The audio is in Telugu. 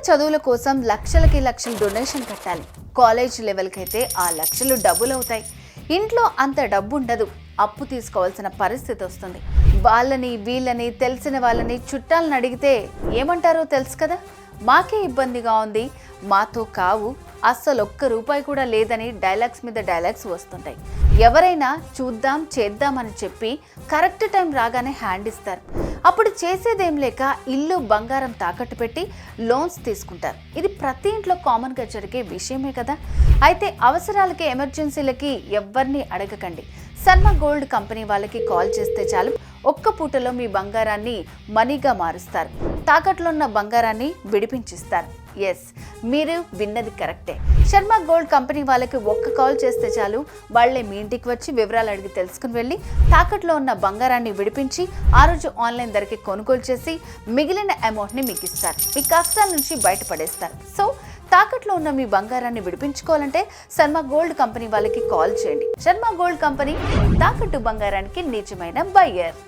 చదువుల కోసం లక్షలకి లక్షలు డొనేషన్ కట్టాలి. కాలేజ్ లెవెల్కి అయితే ఆ లక్షలు డబుల్ అవుతాయి. ఇంట్లో అంత డబ్బు ఉండదు, అప్పు తీసుకోవాల్సిన పరిస్థితి వస్తుంది. వాళ్ళని వీళ్ళని తెలిసిన వాళ్ళని చుట్టాలను అడిగితే ఏమంటారో తెలుసు కదా, మాకే ఇబ్బందిగా ఉంది, మాతో కావు, అస్సలు ఒక్క రూపాయి కూడా లేదని డైలాగ్స్ మీద డైలాగ్స్ వస్తుంటాయి. ఎవరైనా చూద్దాం చేద్దామని చెప్పి కరెక్ట్ టైం రాగానే హ్యాండ్ ఇస్తారు. అప్పుడు చేసేదేం లేక ఇల్లు బంగారం తాకట్టు పెట్టి లోన్స్ తీసుకుంటారు. ఇది ప్రతి ఇంట్లో కామన్గా జరిగే విషయమే కదా. అయితే అవసరాలకి ఎమర్జెన్సీలకి ఎవరిని అడగకండి. శర్మ గోల్డ్ కంపెనీ వాళ్ళకి కాల్ చేస్తే చాలు, ఒక్క పూటలో మీ బంగారాన్ని మనీగా మారుస్తారు. తాకట్లో ఉన్న బంగారాన్ని విడిపించిస్తారు. ఎస్, మీరు విన్నది కరెక్టే. శర్మ గోల్డ్ కంపెనీ వాళ్ళకి ఒక్క కాల్ చేస్తే చాలు, వాళ్ళే మీ ఇంటికి వచ్చి వివరాలు అడిగి తెలుసుకుని వెళ్ళి తాకట్లో ఉన్న బంగారాన్ని విడిపించి ఆ రోజు ఆన్లైన్ ధరకి కొనుగోలు చేసి మిగిలిన అమౌంట్ని మీకు ఇస్తారు. మీ కష్టాల నుంచి బయటపడేస్తారు. సో తాకట్లో ఉన్న మీ బంగారాన్ని విడిపించుకోవాలంటే శర్మ గోల్డ్ కంపెనీ వాళ్ళకి కాల్ చేయండి. శర్మ గోల్డ్ కంపెనీ తాకట్టు బంగారానికి నిజమైన బయ్యర్.